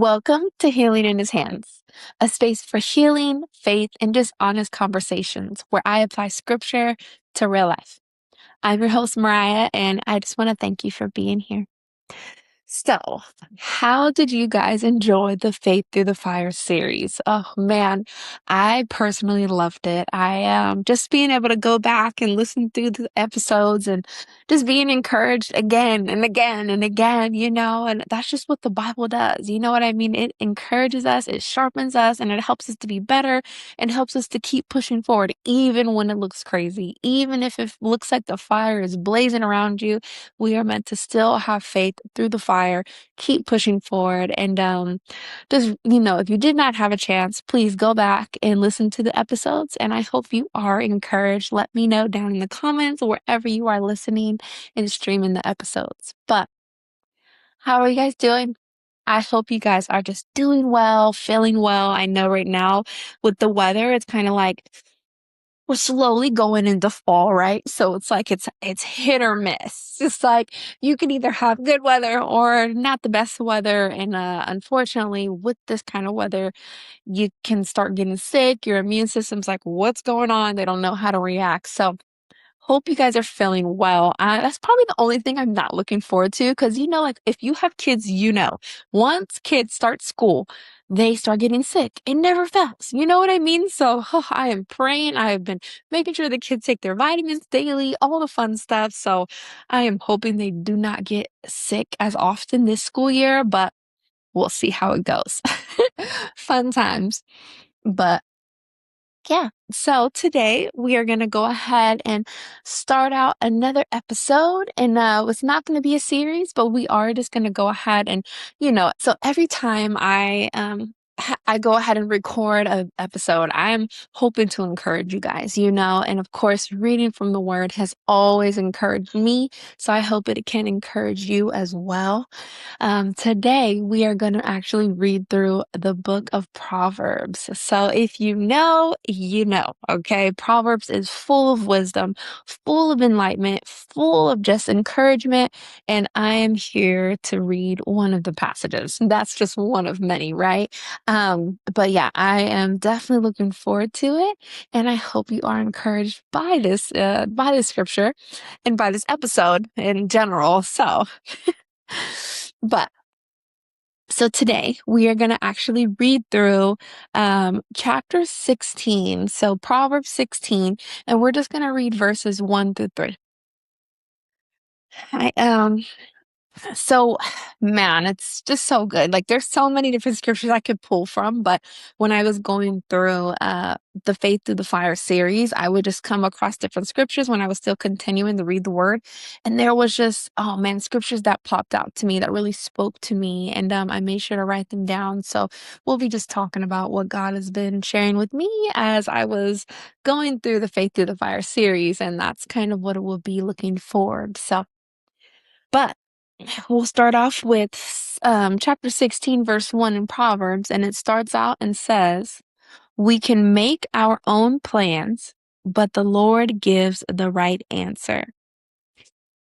Welcome to Healing in His Hands, a space for healing, faith, and just honest conversations where I apply scripture to real life. I'm your host, Mariah, and I just want to thank you for being here. So, how did you guys enjoy the Faith Through the Fire series? Oh man, I personally loved it. I just being able to go back and listen through the episodes and just being encouraged again and again and again, and that's just what the Bible does. You know what I mean? It encourages us, it sharpens us, and it helps us to be better and helps us to keep pushing forward, even when it looks crazy, even if it looks like the fire is blazing around you. We are meant to still have faith through the fire, keep pushing forward. And just, if you did not have a chance, please go back and listen to the episodes. And I hope you are encouraged. Let me know down in the comments wherever you are listening and streaming the episodes. But how are you guys doing? I hope you guys are just doing well, feeling well. I know right now with the weather, it's kind of like we're slowly going into fall, right? So it's like it's hit or miss. It's like you can either have good weather or not the best weather. And unfortunately, with this kind of weather, you can start getting sick. Your immune system's like, what's going on? They don't know how to react. So hope you guys are feeling well. That's probably the only thing I'm not looking forward to because, like if you have kids, once kids start school, they start getting sick. It never fails. You know what I mean? So I am praying. I have been making sure the kids take their vitamins daily, all the fun stuff. So I am hoping they do not get sick as often this school year, but we'll see how it goes. Fun times. But yeah. So today we are going to go ahead and start out another episode. And it's not going to be a series, but we are just going to go ahead and, so every time I go ahead and record an episode, I'm hoping to encourage you guys, and of course, reading from the word has always encouraged me. So I hope it can encourage you as well. Today, we are going to actually read through the book of Proverbs. So if you know, okay? Proverbs is full of wisdom, full of enlightenment, full of just encouragement. And I am here to read one of the passages. That's just one of many, right? But yeah, I am definitely looking forward to it. And I hope you are encouraged by this scripture and by this episode in general. But so today we are going to actually read through chapter 16. So Proverbs 16, and we're just going to read verses 1 through 3. I So, man, it's just so good. Like, there's so many different scriptures I could pull from, but when I was going through the Faith Through the Fire series, I would just come across different scriptures when I was still continuing to read the word. And there was just, oh man, scriptures that popped out to me that really spoke to me. And I made sure to write them down. So we'll be just talking about what God has been sharing with me as I was going through the Faith Through the Fire series. And that's kind of what it will be looking forward. But we'll start off with chapter 16, verse 1 in Proverbs, and it starts out and says, "We can make our own plans, but the Lord gives the right answer.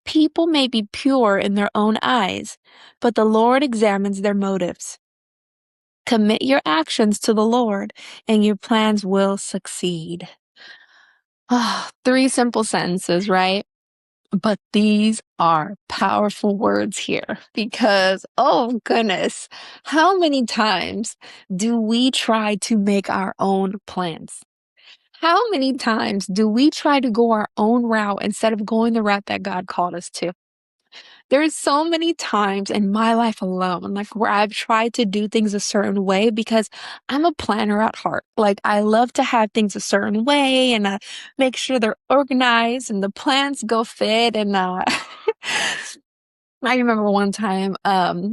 People may be pure in their own eyes, but the Lord examines their motives. Commit your actions to the Lord, and your plans will succeed." Ah, three simple sentences, right? But these are powerful words here because, oh goodness, how many times do we try to make our own plans? How many times do we try to go our own route instead of going the route that God called us to? There's so many times in my life alone, like where I've tried to do things a certain way because I'm a planner at heart. Like I love to have things a certain way and make sure they're organized and the plans go fit. And I remember one time,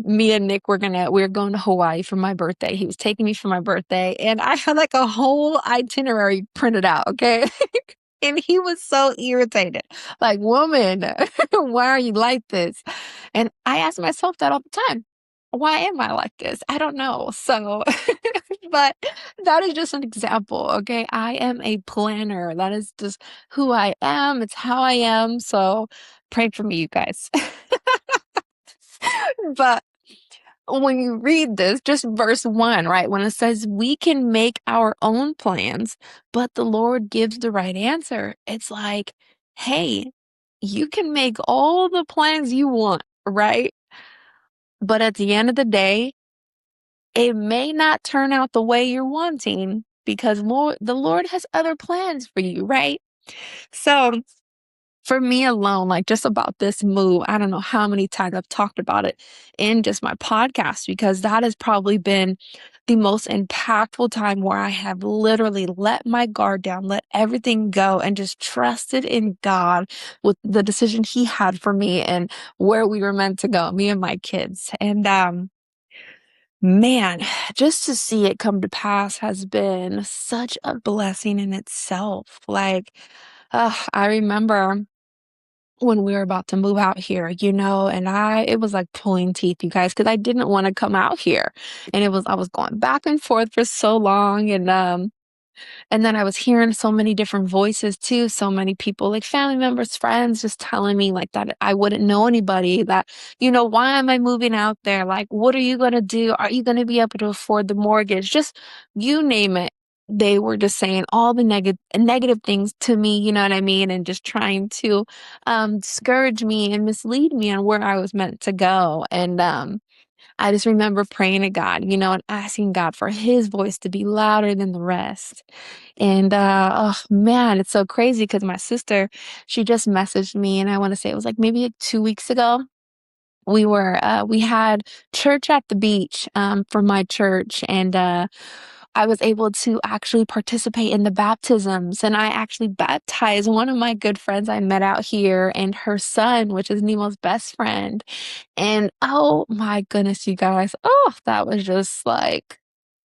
me and Nick we were going to Hawaii for my birthday. He was taking me for my birthday, and I had like a whole itinerary printed out. Okay. And he was so irritated. Like, woman, why are you like this? And I ask myself that all the time. Why am I like this? I don't know. So, but that is just an example. Okay. I am a planner. That is just who I am. It's how I am. So pray for me, you guys. But when you read this, just verse 1, right? When it says we can make our own plans, but the Lord gives the right answer. It's like, hey, you can make all the plans you want, right? But at the end of the day, it may not turn out the way you're wanting because the Lord has other plans for you, right? So for me alone, like just about this move, I don't know how many times I've talked about it in just my podcast because that has probably been the most impactful time where I have literally let my guard down, let everything go, and just trusted in God with the decision He had for me and where we were meant to go, me and my kids. And man, just to see it come to pass has been such a blessing in itself. Like, I remember when we were about to move out here, and it was like pulling teeth, you guys, because I didn't want to come out here. And I was going back and forth for so long. And then I was hearing so many different voices too, so many people, like family members, friends, just telling me like that I wouldn't know anybody, that, why am I moving out there? Like, what are you going to do? Are you going to be able to afford the mortgage? Just you name it. They were just saying all the negative things to me, you know what I mean? And just trying to discourage me and mislead me on where I was meant to go. And I just remember praying to God, and asking God for His voice to be louder than the rest. And oh man, it's so crazy because my sister, she just messaged me, and I want to say it was like maybe like 2 weeks ago. We had church at the beach for my church, and I was able to actually participate in the baptisms, and I actually baptized one of my good friends I met out here and her son, which is Nemo's best friend. And oh my goodness, you guys, oh, that was just like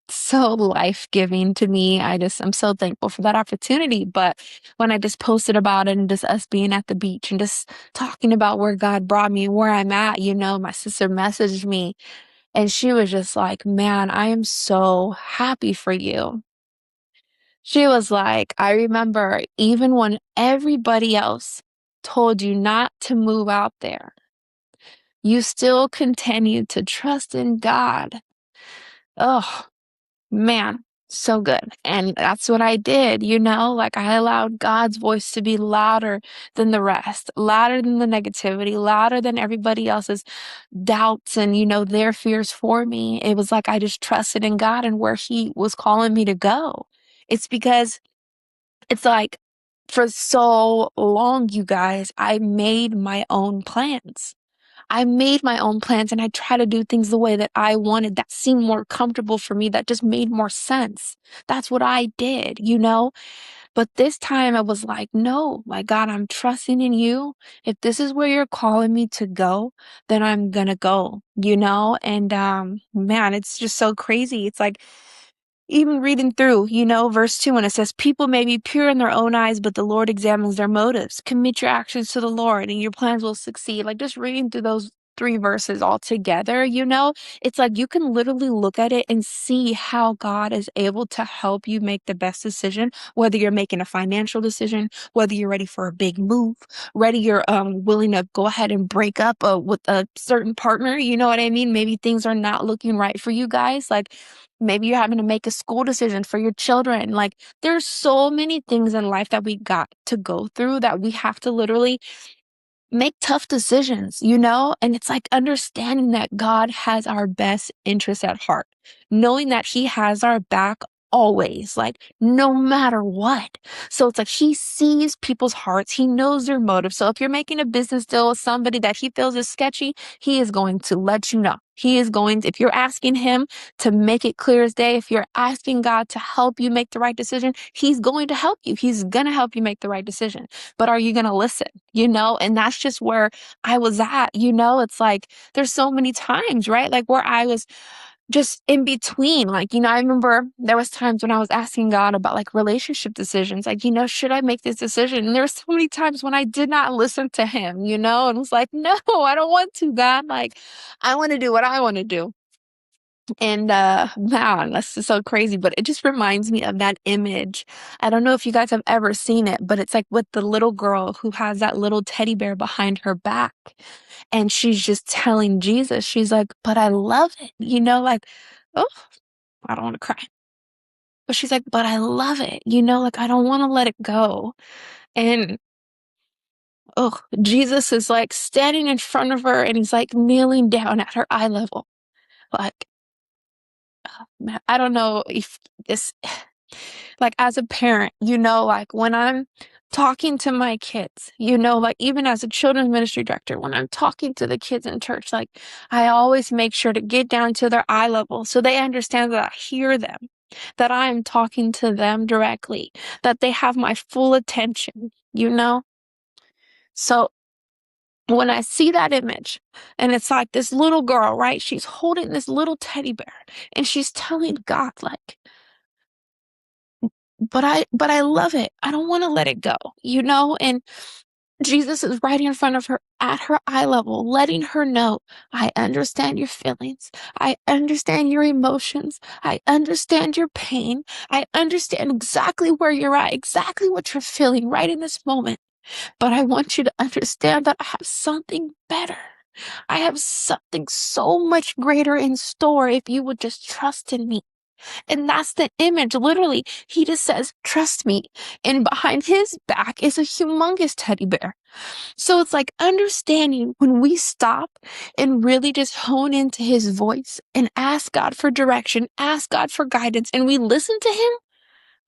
so life-giving to me. I'm so thankful for that opportunity. But when I just posted about it and just us being at the beach and just talking about where God brought me and where I'm at, my sister messaged me and she was just like, man, I am so happy for you. She was like, I remember even when everybody else told you not to move out there, you still continued to trust in God. Oh, man, so good. And that's what I did, like I allowed God's voice to be louder than the rest, louder than the negativity, louder than everybody else's doubts and, their fears for me. It was like I just trusted in God and where He was calling me to go. It's because it's like for so long, you guys, I made my own plans. I made my own plans and I try to do things the way that I wanted, that seemed more comfortable for me, that just made more sense. That's what I did, But this time I was like, no, my God, I'm trusting in you. If this is where you're calling me to go, then I'm gonna go, And man, it's just so crazy. It's like even reading through, verse 2, when it says, people may be pure in their own eyes, but the Lord examines their motives. Commit your actions to the Lord and your plans will succeed. Like just reading through those 3 verses all together, it's like you can literally look at it and see how God is able to help you make the best decision, whether you're making a financial decision, whether you're ready for a big move, whether you're willing to go ahead and break up with a certain partner, you know what I mean? Maybe things are not looking right for you guys. Like maybe you're having to make a school decision for your children. Like there's so many things in life that we got to go through that we have to literally make tough decisions, And it's like understanding that God has our best interests at heart, knowing that He has our back always, like no matter what. So it's like He sees people's hearts, He knows their motives. So if you're making a business deal with somebody that He feels is sketchy, He is going to let you know. He is going to, if you're asking Him to make it clear as day, if you're asking God to help you make the right decision, He's going to help you. He's going to help you make the right decision. But are you going to listen? And that's just where I was at, it's like there's so many times, right? Like where I was just in between, like, I remember there was times when I was asking God about like relationship decisions, like, should I make this decision? And there were so many times when I did not listen to Him, and was like, no, I don't want to, God. Like, I want to do what I want to do. And man, that's just so crazy, but it just reminds me of that image. I don't know if you guys have ever seen it, but it's like with the little girl who has that little teddy bear behind her back. And she's just telling Jesus, she's like, but I love it, like, oh, I don't want to cry. But she's like, but I love it, like I don't want to let it go. And oh, Jesus is like standing in front of her and he's like kneeling down at her eye level. Like, I don't know if this, like as a parent, like when I'm talking to my kids, like even as a children's ministry director, when I'm talking to the kids in church, like I always make sure to get down to their eye level so they understand that I hear them, that I am talking to them directly, that they have my full attention. So when I see that image and it's like this little girl, right? She's holding this little teddy bear and she's telling God, like, but I love it. I don't want to let it go. And Jesus is right in front of her at her eye level, letting her know, I understand your feelings. I understand your emotions. I understand your pain. I understand exactly where you're at, exactly what you're feeling right in this moment. But I want you to understand that I have something better. I have something so much greater in store if you would just trust in me. And that's the image. Literally, he just says, trust me. And behind his back is a humongous teddy bear. So it's like understanding when we stop and really just hone into his voice and ask God for direction, ask God for guidance, and we listen to him.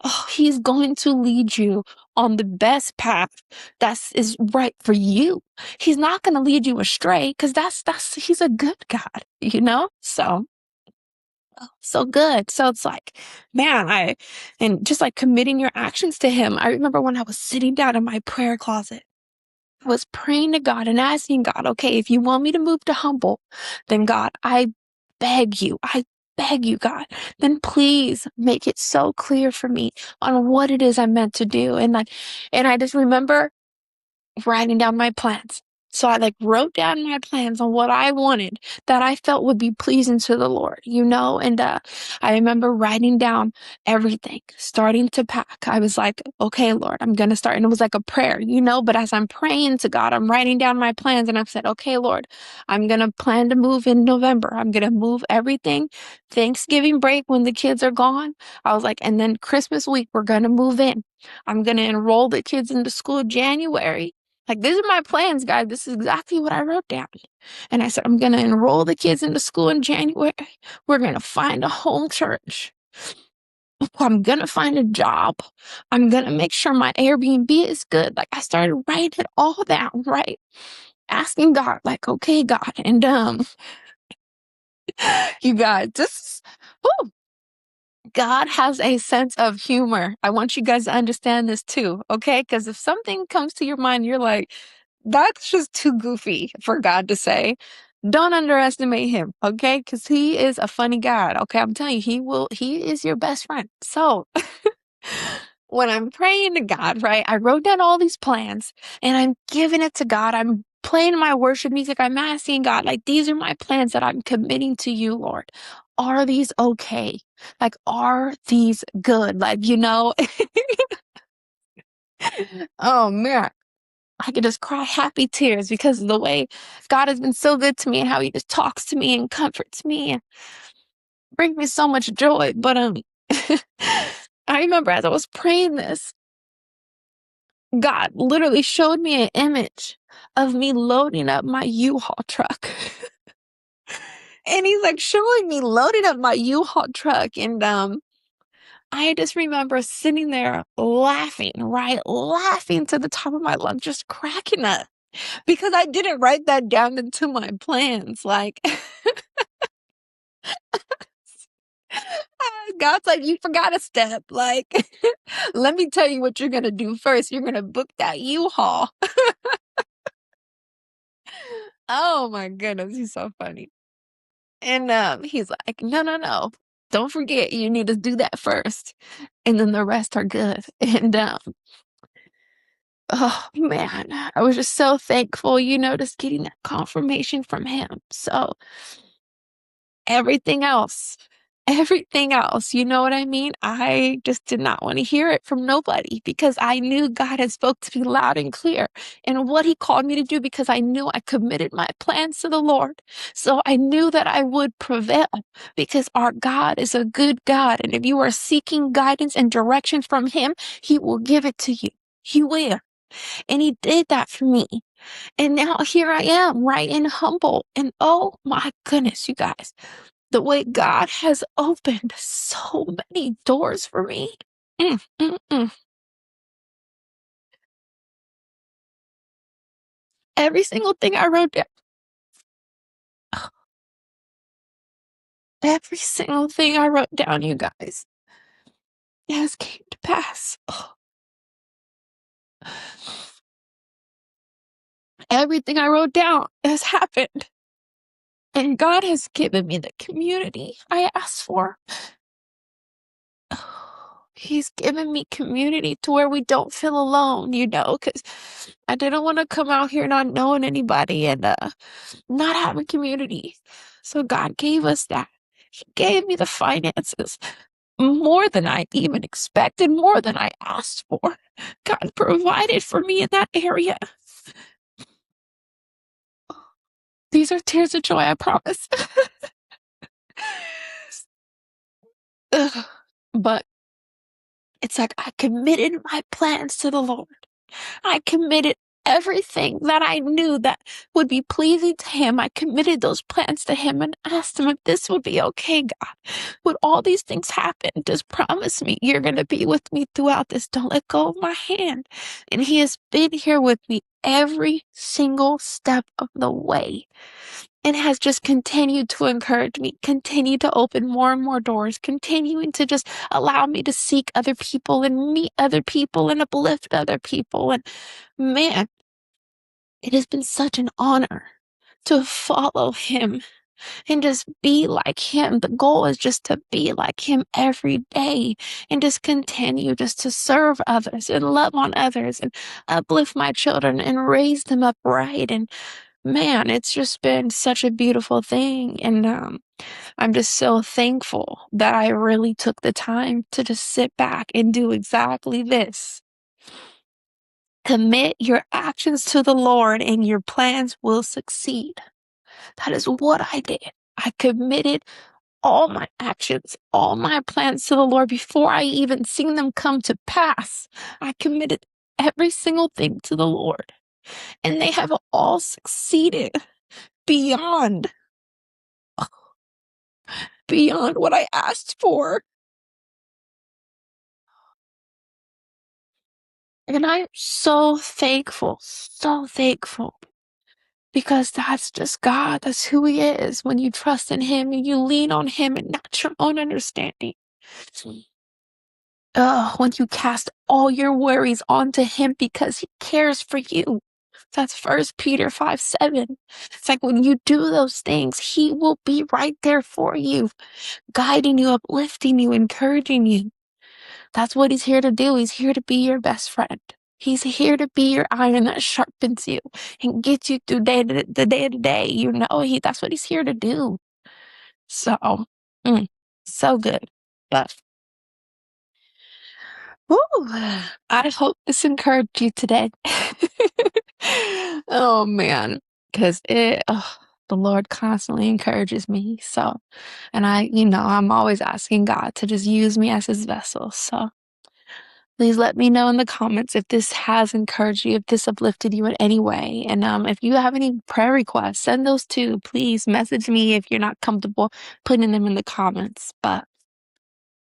Oh, he's going to lead you on the best path that is right for you. He's not going to lead you astray because he's a good God. So good. So it's like, man, and just like committing your actions to him. I remember when I was sitting down in my prayer closet, I was praying to God and asking God, okay, if you want me to move to Humble, then God, I beg you, God, then please make it so clear for me on what it is I'm meant to do. And I just remember writing down my plans. So I like wrote down my plans on what I wanted that I felt would be pleasing to the Lord. And I remember writing down everything, starting to pack. I was like, okay, Lord, I'm going to start. And it was like a prayer. But as I'm praying to God, I'm writing down my plans and I've said, okay, Lord, I'm going to plan to move in November. I'm going to move everything. Thanksgiving break when the kids are gone. I was like, and then Christmas week, we're going to move in. I'm going to enroll the kids into school January. Like, these are my plans, guys. This is exactly what I wrote down. And I said, I'm going to enroll the kids into school in January. We're going to find a home church. I'm going to find a job. I'm going to make sure my Airbnb is good. Like, I started writing it all down, right? Asking God, like, okay, God. And, you guys, whew, God has a sense of humor. I want you guys to understand this too, okay? Because if something comes to your mind, you're like, that's just too goofy for God to say. Don't underestimate him, okay? Because he is a funny God, okay? I'm telling you, he is your best friend. So when I'm praying to God, right, I wrote down all these plans and I'm giving it to God. I'm playing my worship music. I'm asking God, like, these are my plans that I'm committing to you, Lord. Are these okay? Like, are these good? Like, oh man, I could just cry happy tears because of the way God has been so good to me and how he just talks to me and comforts me and brings me so much joy. But I remember as I was praying this, God literally showed me an image of me loading up my U-Haul truck. And he's like showing me loading up my U-Haul truck. And I just remember sitting there laughing, right? Laughing to the top of my lungs, just cracking up because I didn't write that down into my plans. Like, God's like, you forgot a step. Like, let me tell you what you're going to do first. You're going to book that U-Haul. Oh my goodness. He's so funny. And he's like, no, no, no. Don't forget, you need to do that first. And then the rest are good. And oh man, I was just so thankful, just getting that confirmation from him. So Everything everything else, you know what I mean? I just did not wanna hear it from nobody because I knew God had spoke to me loud and clear and what he called me to do because I knew I committed my plans to the Lord. So I knew that I would prevail because our God is a good God, and if you are seeking guidance and direction from him, he will give it to you. He will, and he did that for me. And now here I am, right, and humble, and oh my goodness, you guys, the way God has opened so many doors for me. Mm, mm, mm. Every single thing I wrote down, every single thing I wrote down, you guys, has came to pass. Everything I wrote down has happened. And God has given me the community I asked for. He's given me community to where we don't feel alone, you know, because I didn't want to come out here not knowing anybody and not having community. So God gave us that. He gave me the finances more than I even expected, more than I asked for. God provided for me in that area. These are tears of joy, I promise. Ugh. But it's like I committed my plans to the Lord. I committed everything that I knew that would be pleasing to him. I committed those plans to him and asked him if this would be okay, God. Would all these things happen? Just promise me you're going to be with me throughout this. Don't let go of my hand. And he has been here with me every single step of the way and has just continued to encourage me, continue to open more and more doors, continuing to just allow me to seek other people and meet other people and uplift other people. And man, it has been such an honor to follow him and just be like him. The goal is just to be like him every day and just continue just to serve others and love on others and uplift my children and raise them up right. And man, it's just been such a beautiful thing. And I'm just so thankful that I really took the time to just sit back and do exactly this. Commit your actions to the Lord and your plans will succeed. That is what I did. I committed all my actions, all my plans to the Lord before I even seen them come to pass. I committed every single thing to the Lord, and they have all succeeded beyond beyond what I asked for. And I'm so thankful because that's just God. That's who he is. When you trust in him and you lean on him and not your own understanding. Oh, when you cast all your worries onto him because he cares for you. That's First Peter 5:7. It's like when you do those things, he will be right there for you, guiding you, uplifting you, encouraging you. That's what he's here to do. He's here to be your best friend. He's here to be your iron that sharpens you and gets you through the day to day. You know, that's what he's here to do. So, mm, so good. But Ooh, I hope this encouraged you today. Oh man, because the Lord constantly encourages me. So, and I'm always asking God to just use me as his vessel. So please let me know in the comments if this has encouraged you, if this uplifted you in any way. And if you have any prayer requests, send those too. Please message me if you're not comfortable putting them in the comments. But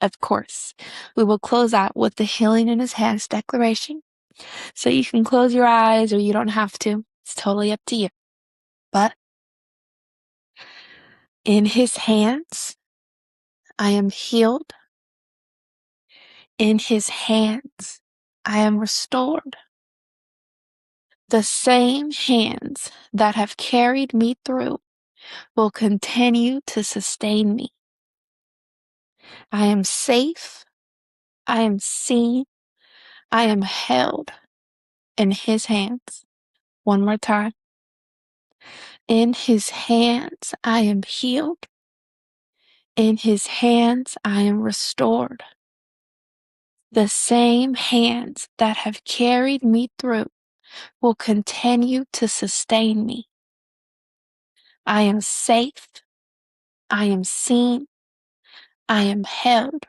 of course, we will close out with the healing in his hands declaration. So you can close your eyes or you don't have to. It's totally up to you. But in his hands, I am healed. In his hands, I am restored. The same hands that have carried me through will continue to sustain me. I am safe. I am seen. I am held in his hands. One more time. In his hands, I am healed. In his hands I am restored. The same hands that have carried me through will continue to sustain me. I am safe. I am seen. I am held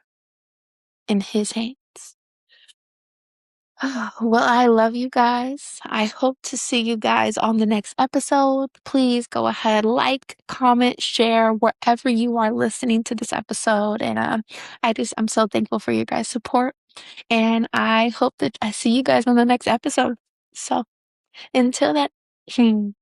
in his hands. Well, I love you guys. I hope to see you guys on the next episode. Please go ahead, like, comment, share wherever you are listening to this episode. And I'm so thankful for your guys' support. And I hope that I see you guys on the next episode. So until then.